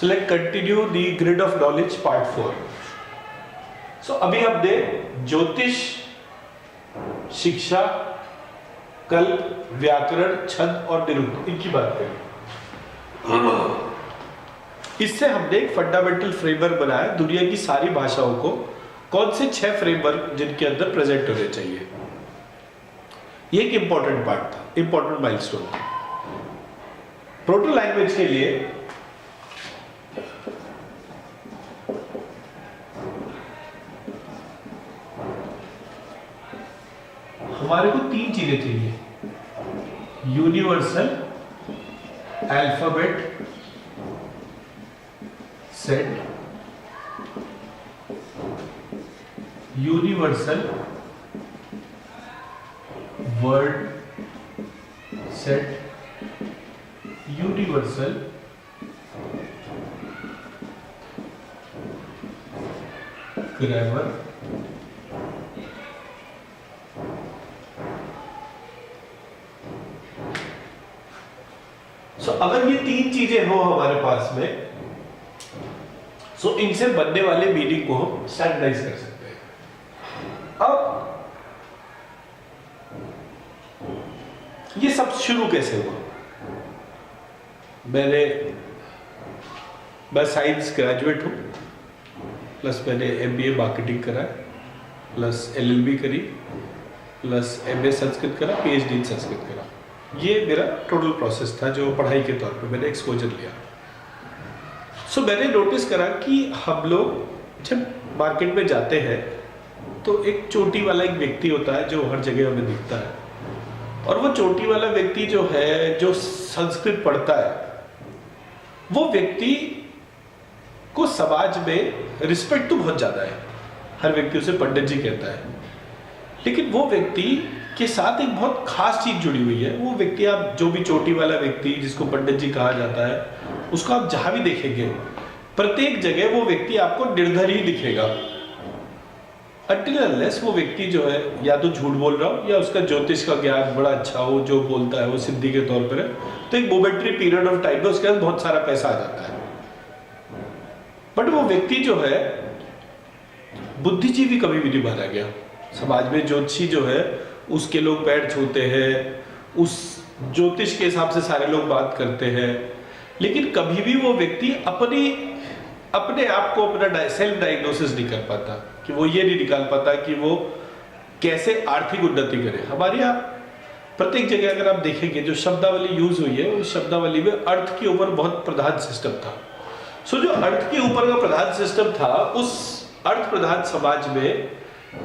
So let's continue the grid of knowledge part 4. So अभी हमने ज्योतिष, शिक्षा, कल्प, व्याकरण, छंद और निरुक्त इनकी बात करी। इससे हमने एक फंडामेंटल फ्रेमवर्क बनाया दुनिया की सारी भाषाओं को कौन से 6 फ्रेमवर्क जिनके अंदर प्रेजेंट होने चाहिए। ये एक इंपॉर्टेंट पार्ट था, इंपॉर्टेंट माइलस्टोन था। प्रोटो लैंग्वेज के लिए हमारे को 3 चीजें चाहिए, universal alphabet set, universal word set, universal grammar, अगर ये 3 चीजें हो हमारे पास में, सो इनसे बनने वाले मीनिंग को हम स्टैंडर्डाइज कर सकते हैं। अब ये सब शुरू कैसे हुआ? मैं साइंस ग्रेजुएट हूं, प्लस मैंने MBA मार्केटिंग करा, प्लस LLB करी, प्लस MA संस्कृत करा, PhD इन संस्कृत करा। ये मेरा टोटल प्रोसेस था जो पढ़ाई के तौर पे मैंने एक्सपोजर लिया। सो मैंने नोटिस करा कि हम लोग जब मार्केट में जाते हैं तो एक चोटी वाला एक व्यक्ति होता है जो हर जगह हमें दिखता है, और वो चोटी वाला व्यक्ति जो है, जो संस्कृत पढ़ता है, वो व्यक्ति को समाज में रिस्पेक्ट तो बहुत ज्यादा है, हर व्यक्ति उसे पंडित जी कहता है, लेकिन वो व्यक्ति के साथ एक बहुत खास चीज जुड़ी हुई है। वो व्यक्ति, आप जो भी चोटी वाला व्यक्ति जिसको पंडित जी कहा जाता है, उसको आप जहां भी देखेंगे प्रत्येक जगह वो व्यक्ति आपको निर्धर ही दिखेगा, until unless वो व्यक्ति जो है या तो झूठ बोल रहा हो या उसका ज्योतिष का ज्ञान बड़ा अच्छा हो, जो बोलता है वो सिद्धि के तौर पर है, तो एक मोमेंट्री पीरियड ऑफ टाइम में उसके पास बहुत सारा पैसा आ जाता है। बट वो व्यक्ति जो है बुद्धिजीवी कभी भी नहीं माना गया समाज में। ज्योतिषी जो है उसके लोग पैर छूते हैं, उस ज्योतिष के हिसाब से सारे लोग बात करते हैं, लेकिन कभी भी वो व्यक्ति अपने आप को अपना सेल्फ डायग्नोसिस नहीं कर पाता, कि वो ये नहीं निकाल पाता कि वो कैसे आर्थिक उन्नति करे। हमारे यहाँ प्रत्येक जगह अगर आप देखेंगे जो शब्दावली यूज हुई है, उस शब्दावली में अर्थ के ऊपर बहुत प्रधान सिस्टम था। सो जो अर्थ के ऊपर का प्रधान सिस्टम था, उस अर्थ प्रधान समाज में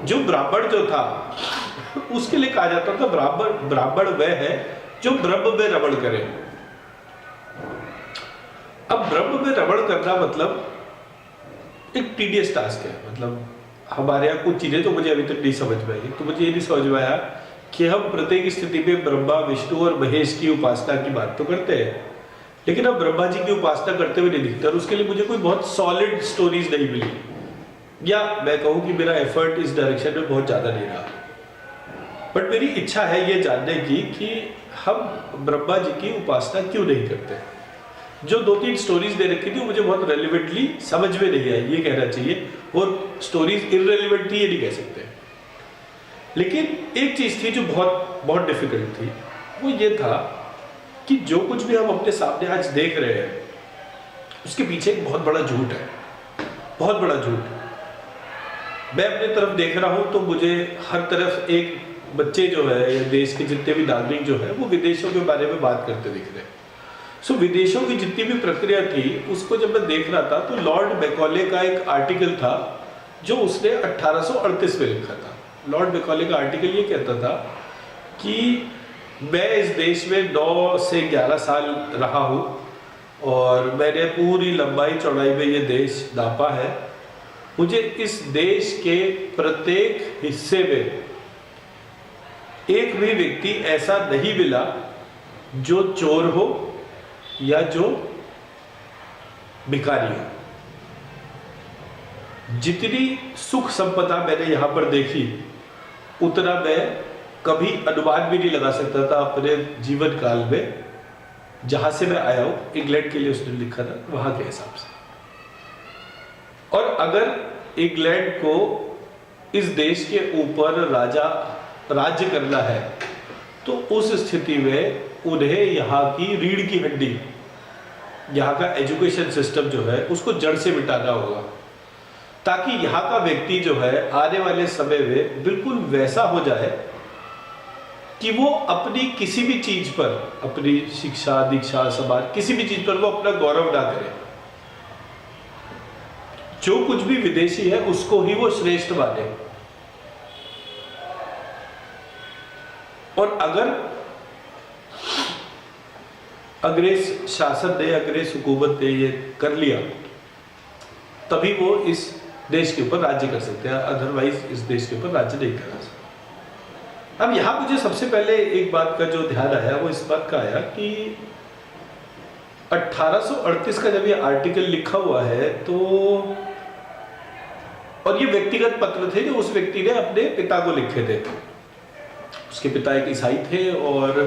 जो ब्राह्मण जो था उसके लिए कहा जाता था ब्राह्मण वह है जो ब्रह्म में रमण करे। अब ब्रह्म में रमण करना मतलब एक टीडियस टास्क है। मतलब हमारे यहाँ कुछ चीजें तो मुझे अभी तक नहीं समझ में आई, तो मुझे ये नहीं समझ में आया कि हम प्रत्येक स्थिति में ब्रह्मा, विष्णु और महेश की उपासना की बात तो करते हैं, लेकिन हम ब्रह्मा जी की उपासना करते हुए नहीं दिखते, और उसके लिए मुझे कोई बहुत सॉलिड स्टोरीज नहीं मिली, या मैं कहूँ कि मेरा एफर्ट इस डायरेक्शन में बहुत ज्यादा नहीं रहा। बट मेरी इच्छा है ये जानने की कि हम ब्रह्मा जी की उपासना क्यों नहीं करते। जो 2-3 स्टोरीज दे रखी थी मुझे बहुत रेलिवेंटली समझ में नहीं आई, ये कहना चाहिए। और स्टोरीज इररेलिवेंट थी ये नहीं कह सकते, लेकिन एक चीज थी जो बहुत बहुत डिफिकल्ट थी, वो ये था कि जो कुछ भी हम अपने सामने आज देख रहे हैं उसके पीछे एक बहुत बड़ा झूठ है, बहुत बड़ा झूठ। मैं अपने तरफ देख रहा हूं तो मुझे हर तरफ एक बच्चे जो है या देश के जितने भी नागरिक जो है वो विदेशों के बारे में बात करते दिख रहे हैं। सो विदेशों की जितनी भी प्रक्रिया थी उसको जब मैं देख रहा था तो लॉर्ड मैकॉले का एक आर्टिकल था जो उसने 1838 में लिखा था। लॉर्ड मैकॉले का आर्टिकल ये कहता था कि मैं इस देश में 9 से 11 साल रहा हूँ और मैंने पूरी लंबाई चौड़ाई में ये देश नापा है। मुझे इस देश के प्रत्येक हिस्से में एक भी व्यक्ति ऐसा नहीं मिला जो चोर हो या जो भिखारी हो। जितनी सुख संपदा मैंने यहां पर देखी उतना मैं कभी अनुमान भी नहीं लगा सकता था अपने जीवन काल में जहां से मैं आया हूं, इंग्लैंड के लिए उसने लिखा था, वहां के हिसाब से। और अगर इंग्लैंड को इस देश के ऊपर राज्य करना है, तो उस स्थिति में उन्हें यहाँ की रीढ़ की हड्डी, यहाँ का एजुकेशन सिस्टम जो है उसको जड़ से मिटाना होगा, ताकि यहाँ का व्यक्ति जो है आने वाले समय में बिल्कुल वैसा हो जाए कि वो अपनी किसी भी चीज पर, अपनी शिक्षा दीक्षा समाज, किसी भी चीज पर वो अपना गौरव ना करे। जो कुछ भी विदेशी है उसको ही वो श्रेष्ठ माने। और अगर अंग्रेज शासन ने, अंग्रेज हुकूमत ने ये कर लिया, तभी वो इस देश के ऊपर राज्य कर सकते हैं, अदरवाइज इस देश के ऊपर राज्य नहीं कर सकते। अब यहां मुझे सबसे पहले एक बात का जो ध्यान आया वो इस बात का आया कि 1838 का जब ये आर्टिकल लिखा हुआ है, तो और ये व्यक्तिगत पत्र थे जो उस व्यक्ति ने अपने पिता को लिखे थे। उसके पिता एक ईसाई थे और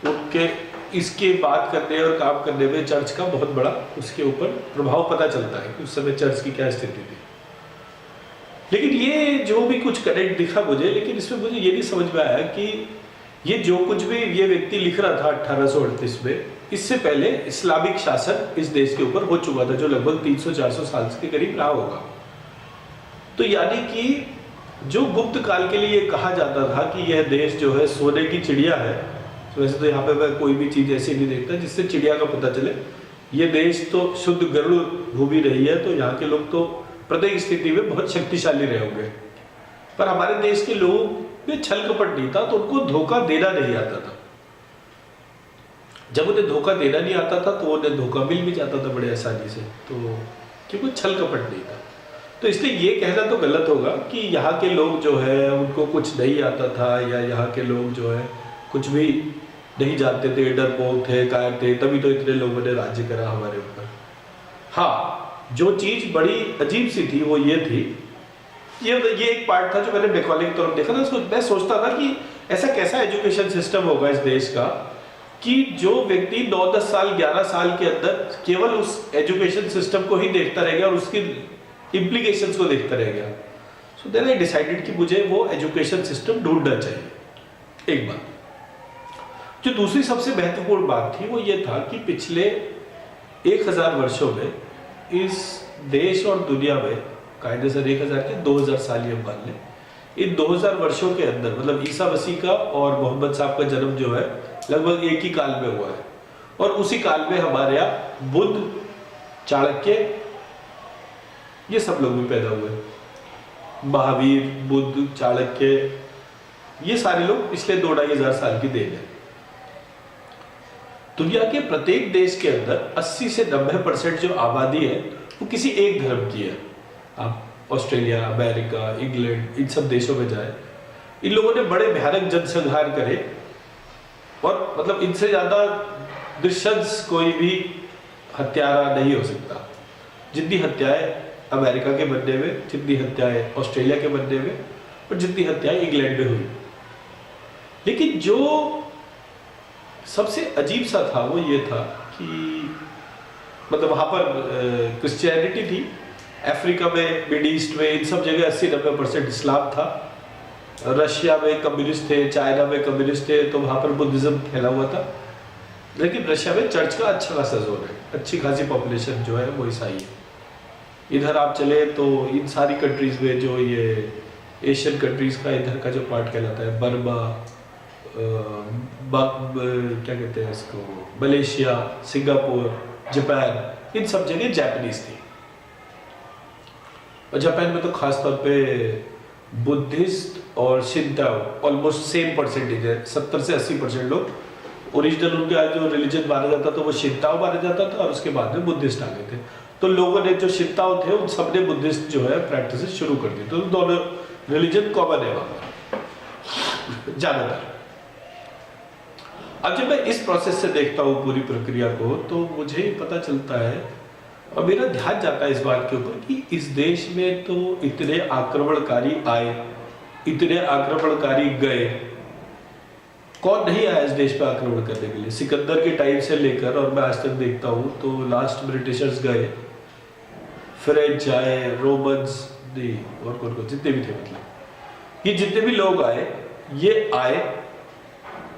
उनके इसके बात करने और काम करने में चर्च का बहुत बड़ा उसके ऊपर प्रभाव पता चलता है कि उस समय चर्च की क्या स्थिति थी। लेकिन ये जो भी कुछ कनेक्ट दिखा मुझे, लेकिन इसमें मुझे ये नहीं समझ में आया कि ये जो कुछ भी ये व्यक्ति लिख रहा था 1838 में, इससे पहले इस्लामिक शासन इस देश के ऊपर हो चुका था, जो लगभग 300-400 साल के करीब रहा होगा। तो यानी कि जो गुप्त काल के लिए कहा जाता था कि यह देश जो है सोने की चिड़िया है, तो वैसे तो यहाँ पे मैं कोई भी चीज ऐसी नहीं देखता जिससे चिड़िया का पता चले। ये देश तो शुद्ध गरुड़ भूमि रही है, तो यहाँ के लोग तो प्रत्येक स्थिति में बहुत शक्तिशाली रहे होंगे। पर हमारे देश के लोग में छल कपट नहीं था, तो उनको धोखा देना नहीं आता था। जब उन्हें धोखा देना नहीं आता था तो उन्हें धोखा मिल भी जाता था बड़े आसानी से, तो क्योंकि छल कपट नहीं था। तो इसलिए ये कहना तो गलत होगा कि यहाँ के लोग जो है उनको कुछ नहीं आता था, या यहाँ के लोग जो है कुछ भी नहीं जानते थे, डरपोक थे, कायर थे, तभी तो इतने लोगों ने राज्य करा हमारे ऊपर। हाँ, जो चीज बड़ी अजीब सी थी वो ये थी, ये एक पार्ट था जो मैंने मैकॉले की तरफ देखा था। मैं सोचता था कि ऐसा कैसा एजुकेशन सिस्टम होगा इस देश का कि जो व्यक्ति 9-10 साल 11 साल के अंदर केवल उस एजुकेशन सिस्टम को ही देखता रह गया और उसकी इम्प्लीकेशंस को देखता रह गया। सो देन आई डिसाइडेड कि मुझे वो एजुकेशन सिस्टम ढूंढना चाहिए। एक बात। जो दूसरी सबसे महत्वपूर्ण बात थी वो ये था कि पिछले 1000 वर्षों में इस देश और दुनिया में, कायदे से 1000 के 2000 साल ये मान लें, इन 2000 वर्षों के अंदर, मतलब ईसा मसीह का और मोहम्मद साहब का जन्म जो है लगभग एक ही काल में हुआ है। और उसी काल में हमारे यहाँ बुद्ध, चाणक्य, ये सब लोग भी पैदा हुए। महावीर, बुद्ध, चाणक्य, ये सारे लोग पिछले 2-2,500 साल की देन है। दुनिया के प्रत्येक देश के अंदर 80 से 90% जो आबादी है वो किसी एक धर्म की है। आप ऑस्ट्रेलिया, अमेरिका, इंग्लैंड, इन सब देशों में जाए, इन लोगों ने बड़े भयानक जनसंहार करे, और मतलब इनसे ज्यादा दृश्यंस कोई भी हत्यारा नहीं हो सकता। जितनी हत्याएं अमेरिका के बनने में, जितनी हत्याएं ऑस्ट्रेलिया के बनने में, और जितनी हत्याएं इंग्लैंड में हुई। लेकिन जो सबसे अजीब सा था वो ये था कि मतलब वहां पर क्रिश्चियनिटी थी। अफ्रीका में, मिड ईस्ट में, इन सब जगह 80-90% इस्लाम था। रशिया में कम्युनिस्ट थे, चाइना में कम्युनिस्ट थे, तो वहां पर बुद्धिज्म फैला हुआ था। लेकिन रशिया में चर्च का अच्छा खासा जोर है, अच्छी खासी पॉपुलेशन जो है वो ईसाई है। इधर आप चले तो इन सारी कंट्रीज में, जो ये एशियन कंट्रीज का इधर का जो पार्ट कहलाता है, बर्मा, क्या कहते हैं इसको, मलेशिया, सिंगापुर, जापान, इन सब जगह जापानीज थी। और जापान में तो खास तौर पे बुद्धिस्ट और शिंटाओ ऑलमोस्ट सेम परसेंटेज है, 70 से 80% लोग। ओरिजिनल उनका जो रिलीजन माना जाता था वो शिंटाओ माना जाता था, और उसके बाद में बुद्धिस्ट आ गए थे। तो लोगों ने जो शिंटाओ थे उन सब ने बुद्धिस्ट जो है प्रैक्टिस शुरू कर दी। तो दोनों रिलीजन कॉमन है वहां पर ज्यादातर। अब जब मैं इस प्रोसेस से देखता हूँ पूरी प्रक्रिया को, तो मुझे पता चलता है और मेरा ध्यान जाता है इस बात के ऊपर कि इस देश में तो इतने आक्रमणकारी आए, इतने आक्रमणकारी गए, कौन नहीं आया इस देश पे आक्रमण करने के लिए? सिकंदर के टाइम से लेकर और मैं आज तक देखता हूँ तो लास्ट ब्रिटिशर्स गए, फ्रेंच आए, रोमन्स नहीं, और कौन जितने भी थे, मतलब ये जितने भी लोग आए, ये आए,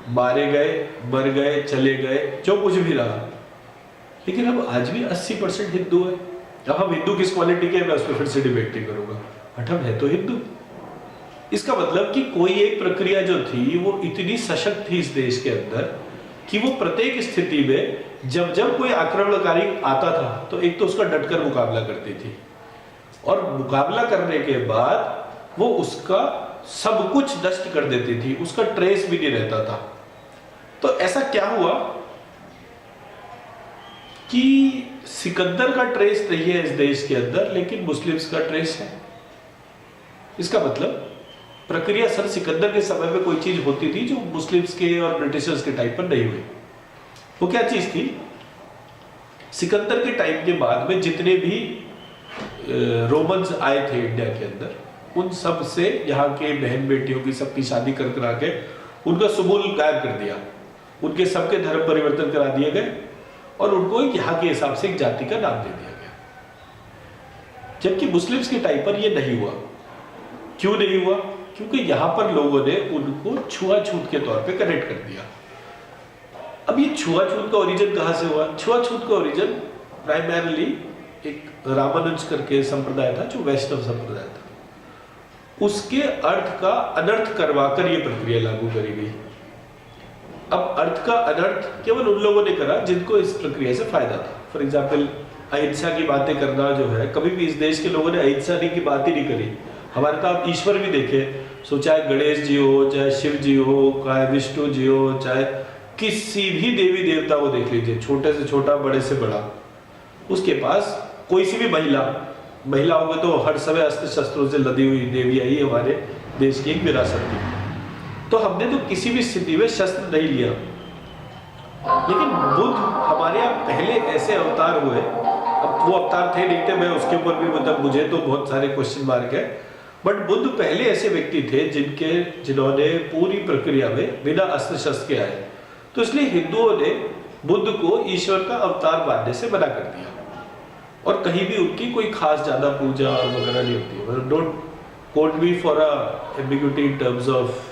मारे गए, मर गए, चले गए, जो कुछ भी रहा, लेकिन अब आज भी 80% हिंदू है। अब हम हिंदू किस क्वालिटी के, मैं उस पर फिर से डिबेट नहीं करूंगा, बट हम है तो हिंदू। इसका मतलब कि कोई एक प्रक्रिया जो थी वो इतनी सशक्त थी इस देश के अंदर कि वो प्रत्येक स्थिति में जब जब कोई आक्रमणकारी आता था तो एक तो उसका डटकर मुकाबला करती थी, और मुकाबला करने के बाद वो उसका सब कुछ नष्ट कर देती थी, उसका ट्रेस भी नहीं रहता था। तो ऐसा क्या हुआ कि सिकंदर का ट्रेस नहीं है इस देश के अंदर, लेकिन मुस्लिम्स का ट्रेस है। इसका मतलब प्रक्रिया सर सिकंदर के समय में कोई चीज होती थी जो मुस्लिम्स के और ब्रिटिशर्स के टाइम पर नहीं हुई। वो क्या चीज थी? सिकंदर के टाइम के बाद में जितने भी रोमन्स आए थे इंडिया के अंदर, उन सब से यहाँ के बहन बेटियों की सबकी शादी कर करा के उनका सुमूल गायब कर दिया, उनके सबके धर्म परिवर्तन करा दिए गए और उनको यहाँ के हिसाब से एक जाति का नाम दे दिया गया। जबकि मुस्लिम्स के टाइम पर यह नहीं हुआ। क्यों नहीं हुआ? क्योंकि यहां पर लोगों ने उनको छुआछूत के तौर पे कनेक्ट कर दिया। अब ये छुआछूत का ओरिजिन कहां से हुआ? छुआछूत का ओरिजिन प्राइमरीली एक रामानुज करके संप्रदाय था, जो वैष्णव संप्रदाय था, उसके अर्थ का अनर्थ करवाकर ये प्रक्रिया लागू करी गई। अब अर्थ का अनर्थ केवल उन लोगों ने करा जिनको इस प्रक्रिया से फायदा था। फॉर एग्जाम्पल अहिंसा की बातें करना जो है, कभी भी इस देश के लोगों ने अहिंसा की बात ही नहीं करी। हमारे तो आप ईश्वर भी देखे, सो चाहे गणेश जी हो, चाहे शिव जी हो, चाहे विष्णु जी हो, चाहे किसी भी देवी देवता को देख लीजिए, छोटे से छोटा, बड़े से बड़ा, उसके पास कोई सी भी महिला होगी तो हर समय अस्त्र शस्त्रों से लदी हुई देवियां ही हमारे देश की एक विरासत थी। तो हमने तो किसी भी स्थिति में शस्त्र नहीं लिया। लेकिन बुद्ध हमारे यहाँ पहले ऐसे अवतार हुए, अब वो अवतार थे नहीं थे, मैं उसके ऊपर भी मतलब मुझे तो बहुत सारे क्वेश्चन मार्क है, बट बुद्ध पहले ऐसे व्यक्ति थे जिन्होंने पूरी प्रक्रिया में बिना अस्त्र शस्त्र के आए। तो इसलिए हिंदुओं ने बुद्ध को ईश्वर का अवतार मानने से मना कर दिया, और कहीं भी उनकी कोई खास ज्यादा पूजा वगैरह नहीं होती। Don't quote me for a ambiguity in terms of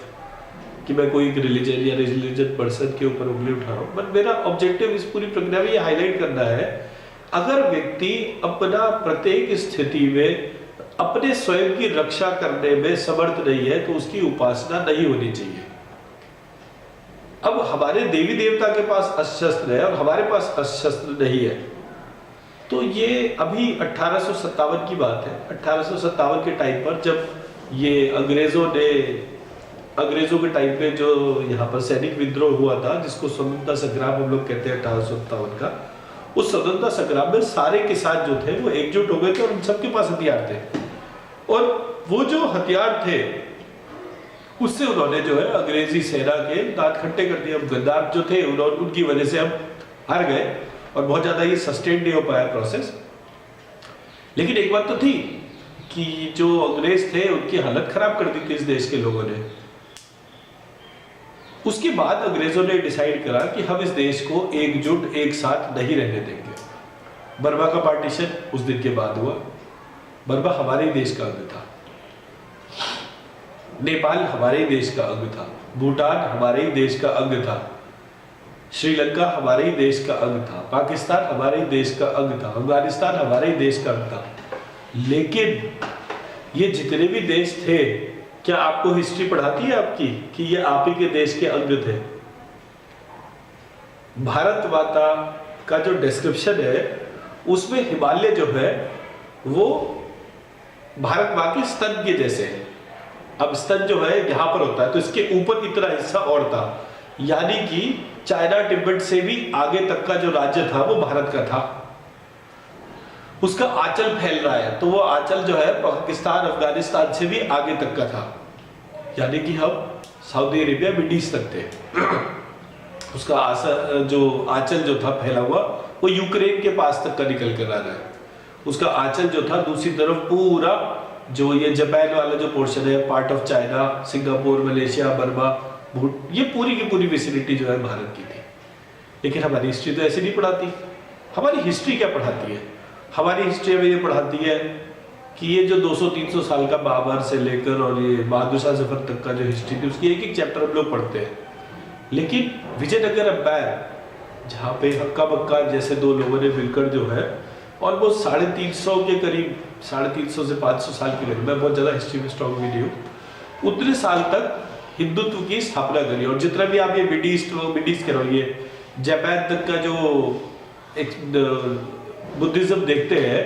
कि मैं कोई रिलीजन या रिलीजन पर्सन के ऊपर उंगली उठा रहा हूँ, बट मेरा ऑब्जेक्टिव इस पूरी प्रक्रिया में ये हाईलाइट करना है, अगर व्यक्ति अपना प्रत्येक स्थिति में अपने स्वयं की रक्षा करने में समर्थ नहीं है तो उसकी उपासना नहीं होनी चाहिए। अब हमारे देवी देवता के पास अस्त्र है और हमारे पास अस्त्र नहीं है, तो ये अभी 1857 की बात है। 1857 के टाइम पर जब ये अंग्रेजों के टाइम पे जो यहाँ पर सैनिक विद्रोह हुआ था, जिसको स्वतंत्रता संग्राम हम लोग कहते हैं 1857 का, उस स्वतंत्रता संग्राम में सारे किसान जो थे वो एकजुट हो गए थे और उन सबके पास हथियार थे, और वो जो हथियार थे उससे उन्होंने जो है अंग्रेजी सेना के दांत खट्टे कर दिए। गद्दार जो थे उनकी वजह से हम हार गए और बहुत ज्यादा ये सस्टेन नहीं हो पाया प्रोसेस। लेकिन एक बात तो थी कि जो अंग्रेज थे उनकी हालत खराब कर दी थी इस देश के लोगों ने। उसके बाद अंग्रेजों ने डिसाइड करा कि हम इस देश को एकजुट एक साथ नहीं रहने देंगे। बर्मा का पार्टीशन उस दिन के बाद हुआ। बर्मा हमारे ही देश का अंग था, नेपाल हमारे ही देश का अंग था, भूटान हमारे ही देश का अंग था, श्रीलंका हमारे ही देश का अंग था, पाकिस्तान हमारे ही देश का अंग था, अफगानिस्तान हमारे ही देश का अंग था। लेकिन ये जितने भी देश थे, क्या आपको हिस्ट्री पढ़ाती है आपकी कि ये आप ही के देश के अंग थे? भारत माता का जो डिस्क्रिप्शन है उसमें हिमालय जो है वो भारत माँ के स्तन के जैसे है। अब स्तन जो है यहां पर होता है तो इसके ऊपर इतना हिस्सा और था, यानी कि चाइना तिब्बत से भी आगे तक का जो राज्य था वो भारत का था। उसका आंचल फैल रहा है तो वो आंचल जो है पाकिस्तान अफगानिस्तान से भी आगे तक का था, यानी कि हम सऊदी अरेबिया मिडिल ईस्ट तक थे। उसका जो आंचल जो था फैला हुआ वो यूक्रेन के पास तक का निकल कर आ रहा है। उसका आंचल जो था दूसरी तरफ पूरा जो ये जापान वाला जो पोर्शन है, part of China, Singapore, Malaysia, Burma, ये पूरी की पूरी विसिनिटी जो है भारत की थी। लेकिन हमारी हिस्ट्री तो ऐसे नहीं पढ़ाती। हमारी हिस्ट्री क्या पढ़ाती है? हमारी हिस्ट्री में ये पढ़ाती है कि ये जो 200-300 साल का बाबर से लेकर और ये बहादुर शाह जफर तक का जो हिस्ट्री थी उसकी एक एक चैप्टर हम लोग पढ़ते हैं। लेकिन विजयनगर एम्पायर जहाँ पे हक्का बक्का जैसे दो लोगों ने मिलकर जो है ऑलमोस्ट 350 के करीब, 350 से 500 साल के करीब, मैं बहुत ज़्यादा हिस्ट्री में स्ट्रॉन्ग भी नहीं हूँ, उतने साल तक हिंदुत्व की स्थापना करी। और जितना भी आप ये मिड ईस्ट कह रहे हो, ये जापान तक का जो एक बुद्धिज्म देखते हैं,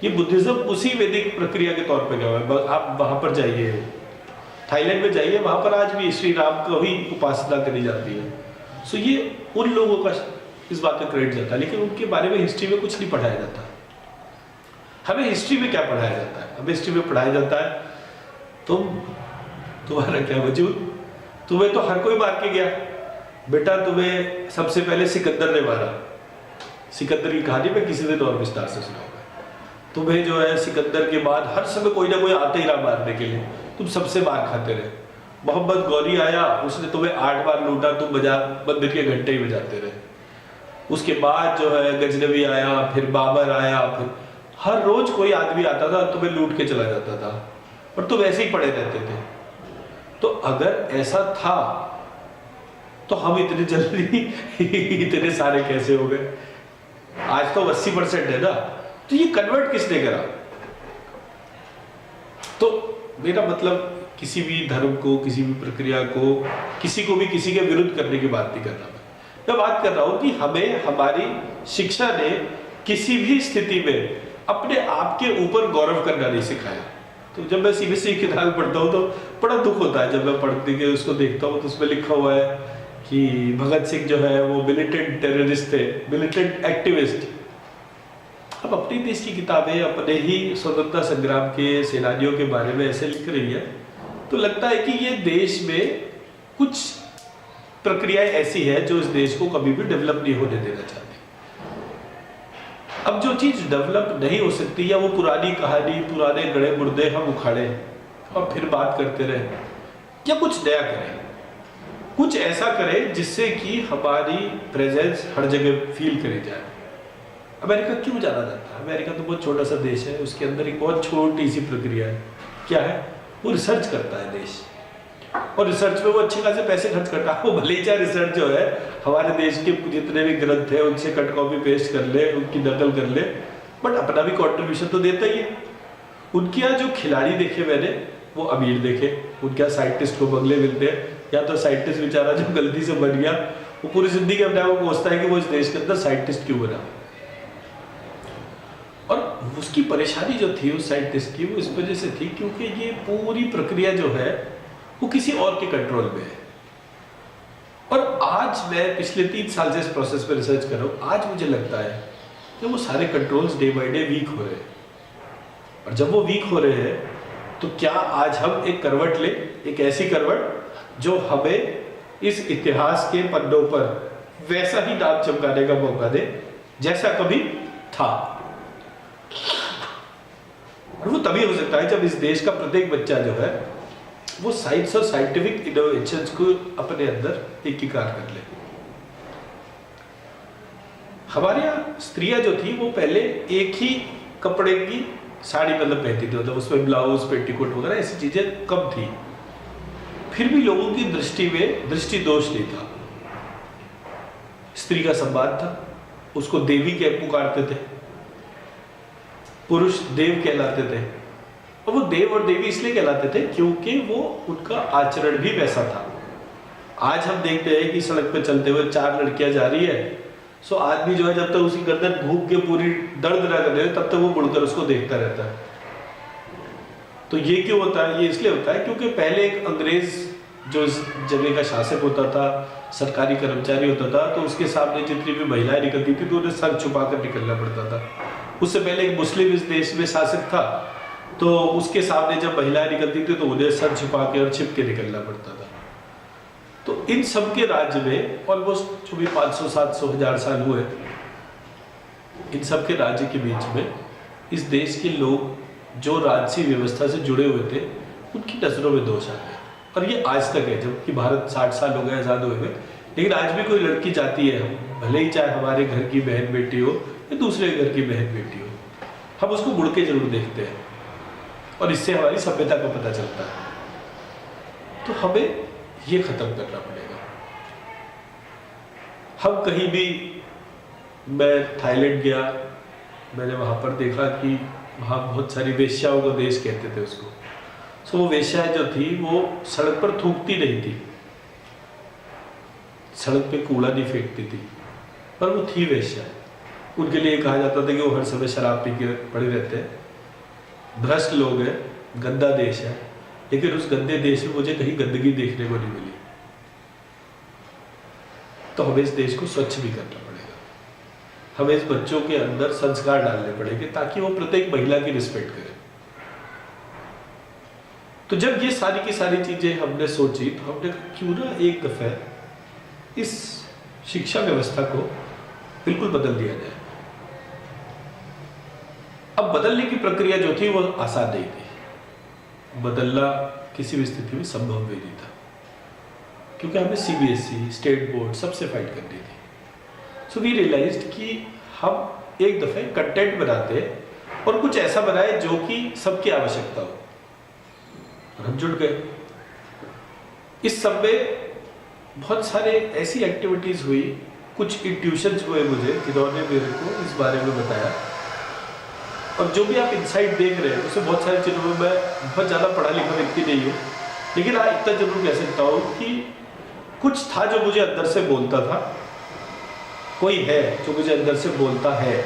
ये बुद्धिज्म उसी वैदिक प्रक्रिया के तौर पे गया है। आप वहाँ पर जाइए, थाईलैंड में जाइए, वहाँ पर आज भी श्री राम का ही उपासना करी जाती है। सो ये उन लोगों का इस बात का क्रेडिट जाता है, लेकिन उनके बारे में हिस्ट्री में कुछ नहीं पढ़ाया जाता। हमें हिस्ट्री में क्या पढ़ाया जाता है? हमें हिस्ट्री में पढ़ाया जाता है तुम्हारा क्या वजूद, तुम्हें तो हर कोई मार के गया बेटा, तुम्हें सबसे पहले सिकंदर ने मारा। सिकंदर की कहानी में किसी दिन और विस्तार से सुनाऊंगा। तुम्हें जो है सिकंदर के बाद हर समय कोई ना कोई आते ही रहा मारने के लिए, तुम सबसे मार खाते रहे। मोहम्मद गौरी आया, उसने तुम्हें 8 बार लूटा, तुम मंदिर के घंटे ही बजाते रहे। उसके बाद जो है गजनवी आया, फिर बाबर आया, फिर हर रोज कोई आदमी आता था तुम्हें लूट के चला जाता था और तुम ऐसे ही पड़े रहते थे। तो अगर ऐसा था तो हम इतने जल्दी इतने सारे कैसे हो गए? आज तो 80% है ना। तो ये कन्वर्ट किसने करा? तो मेरा मतलब किसी भी धर्म को, किसी भी प्रक्रिया को, किसी को भी किसी के विरुद्ध करने की बात नहीं कर रहा। मैं बात कर रहा हूं कि हमें हमारी शिक्षा ने किसी भी स्थिति में अपने आप के ऊपर गौरव करना नहीं सिखाया। तो जब मैं सीबीएसई की किताब पढ़ता हूँ तो बड़ा दुख होता है जब मैं पढ़ते के उसको देखता हूँ तो उसमें लिखा हुआ है कि भगत सिंह जो है वो मिलिटेंट टेररिस्ट थे, मिलिटेंट एक्टिविस्ट। अब अपनी देश की किताबें अपने ही स्वतंत्रता संग्राम के सेनानियों के बारे में ऐसे लिख रही है तो लगता है कि ये देश में कुछ प्रक्रियाएं ऐसी है जो इस देश को कभी भी डेवलप नहीं होने देना चाहती। अब जो चीज डेवलप नहीं हो सकती या वो पुरानी कहानी, पुराने गड़े मुर्दे हम उखाड़े और फिर बात करते रहे, या कुछ नया करें, कुछ ऐसा करें जिससे कि हमारी प्रेजेंस हर जगह फील करी जाए। अमेरिका क्यों जाना जाता है? अमेरिका तो बहुत छोटा सा देश है, उसके अंदर एक बहुत छोटी सी प्रक्रिया है। क्या है? वो रिसर्च करता है देश, और रिसर्च में वो अच्छे खासे पैसे खर्च करता है। वो भले ही चाहे रिसर्च जो है हमारे देश के जितने भी ग्रंथ है उनसे कट कॉपी पेस्ट कर ले, उनकी नकल कर ले, बट अपना भी कंट्रीब्यूशन तो देता ही है। उनके यहाँ जो खिलाड़ी देखे मैंने वो अमीर देखे, उनके यहाँ साइंटिस्ट को बंगले मिलते हैं, या तो साइंटिस्ट बेचारा जो गलती से बन गया वो पूरी जिंदगी अपने आप को कोसता है कि वो इस देश के अंदर साइंटिस्ट क्यों बना। और उसकी परेशानी जो थी उस साइंटिस्ट की वो इस वजह से थी क्योंकि ये पूरी प्रक्रिया जो है वो किसी और के कंट्रोल में है। और आज मैं पिछले 3 साल से इस प्रोसेस पे रिसर्च कर रहा हूँ, आज मुझे लगता है कि वो सारे controls day by day weak हो रहे हैं। और जब वो वीक हो रहे हैं तो क्या आज हम एक करवट ले, एक ऐसी करवट जो हमें इस इतिहास के पन्नों पर वैसा ही नाम चमकाने का मौका दे जैसा कभी था। और वो तभी हो सकता है जब इस देश का प्रत्येक बच्चा जो है वो साइंस और साइंटिफिक इनोवेशंस को अपने अंदर एकीकार कर ले। हमारे यहाँ स्त्रियां जो थी वो पहले एक ही कपड़े की साड़ी मतलब पहनती थी, मतलब उसमें ब्लाउज, पेटीकोट वगैरह ऐसी चीजें कम थी। फिर भी लोगों की दृष्टि में दृष्टि दोष नहीं था, स्त्री का सम्मान था, उसको देवी के पुकारते थे, पुरुष देव कहलाते थे। और वो देव और देवी इसलिए कहलाते थे क्योंकि वो उनका आचरण भी वैसा था। आज हम देखते हैं कि सड़क पे चलते हुए 4 लड़कियां जा रही है, सो आदमी जो है जब तक उसकी गर्दन भूख के पूरी दर्द ना कर दे तब तक वो मुड़कर उसको देखता रहता है। तो ये क्यों होता है? ये इसलिए होता है क्योंकि पहले एक अंग्रेज जो इस जगह का शासक होता था, सरकारी कर्मचारी होता था, तो उसके सामने जितनी भी महिलाएं निकलती थी तो उन्हें सर छुपा कर निकलना पड़ता था। उससे पहले एक मुस्लिम इस देश में शासक था, तो उसके सामने जब महिलाएं निकलती थी तो उन्हें सर छुपा के और छिप के निकलना पड़ता था। तो इन सब के राज्य में ऑलमोस्ट जो भी 500, 700, 1000 साल हुए, इन सब के राज्य के बीच में इस देश के लोग जो राजसी व्यवस्था से जुड़े हुए थे उनकी नजरों में दोष आ गया। और ये आज तक है, जबकि भारत 60 साल हो गए आज़ाद हुए हुए, लेकिन आज भी कोई लड़की जाती है, हम भले ही चाहे हमारे घर की बहन बेटी हो या दूसरे घर की बहन बेटी हो, हम उसको मुड़ के जरूर देखते हैं और इससे हमारी सभ्यता का पता चलता है। तो हमें ये खत्म करना पड़ेगा। हम कहीं भी, मैं थाईलैंड गया, मैंने वहाँ पर देखा कि वहाँ बहुत सारी वेश्याओं का देश कहते थे उसको। सो वो वेश्याएं जो थी वो सड़क पर थूकती नहीं थी, सड़क पे कूड़ा नहीं फेंकती थी, पर वो थी वेश्याएं। उनके लिए कहा जाता था कि वो हर समय शराब पी के पड़े रहते हैं, भ्रष्ट लोग हैं, गंदा देश है। लेकिन उस गंदे देश में मुझे कहीं गंदगी देखने को नहीं मिली। तो हमें इस देश को स्वच्छ भी करना पड़ेगा, हमें इस बच्चों के अंदर संस्कार डालने पड़ेंगे ताकि वो प्रत्येक महिला की रिस्पेक्ट करें। तो जब ये सारी की सारी चीजें हमने सोची, तो हमने क्यों ना एक दफे इस शिक्षा व्यवस्था को बिल्कुल बदल दिया जाए। अब बदलने की प्रक्रिया जो थी वो आसान नहीं थी, बदलना किसी भी स्थिति में संभव भी नहीं था, क्योंकि हमें सीबीएसई, स्टेट बोर्ड सबसे फाइट करनी थी। सो वी रियलाइज्ड कि हम एक दफे कंटेंट बनाते और कुछ ऐसा बनाए जो कि सबकी आवश्यकता हो, और हम जुड़ गए। इस सब में बहुत सारे ऐसी एक्टिविटीज हुई, कुछ ट्यूशन्स हुए मुझे, जिन्होंने मेरे को इस बारे में बताया। और जो भी आप इनसाइट देख रहे हैं उसमें बहुत सारी चीज़ों में मैं बहुत ज़्यादा पढ़ा लिखा व्यक्ति नहीं हूँ, लेकिन हाँ इतना जरूर कह सकता हूँ कि कुछ था जो मुझे अंदर से बोलता था, कोई है जो मुझे अंदर से बोलता है,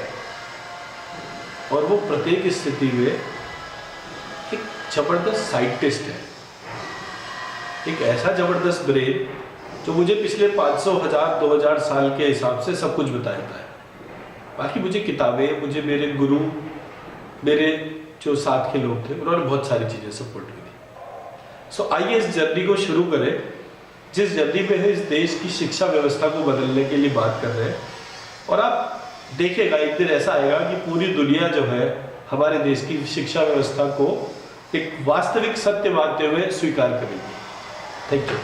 और वो प्रत्येक स्थिति में एक जबरदस्त साइंटिस्ट है, एक ऐसा जबरदस्त ब्रेन जो मुझे पिछले 500, 1000, 2000 साल के हिसाब से सब कुछ बताता है। बाकी मुझे किताबें, मुझे मेरे गुरु, मेरे जो साथ के लोग थे, उन्होंने बहुत सारी चीज़ें सपोर्ट की। सो आइए इस जर्नी को शुरू करें, जिस जर्नी में है इस देश की शिक्षा व्यवस्था को बदलने के लिए बात कर रहे हैं। और आप देखिएगा एक दिन ऐसा आएगा कि पूरी दुनिया जो है हमारे देश की शिक्षा व्यवस्था को एक वास्तविक सत्य मानते हुए स्वीकार करेगी। Thank you.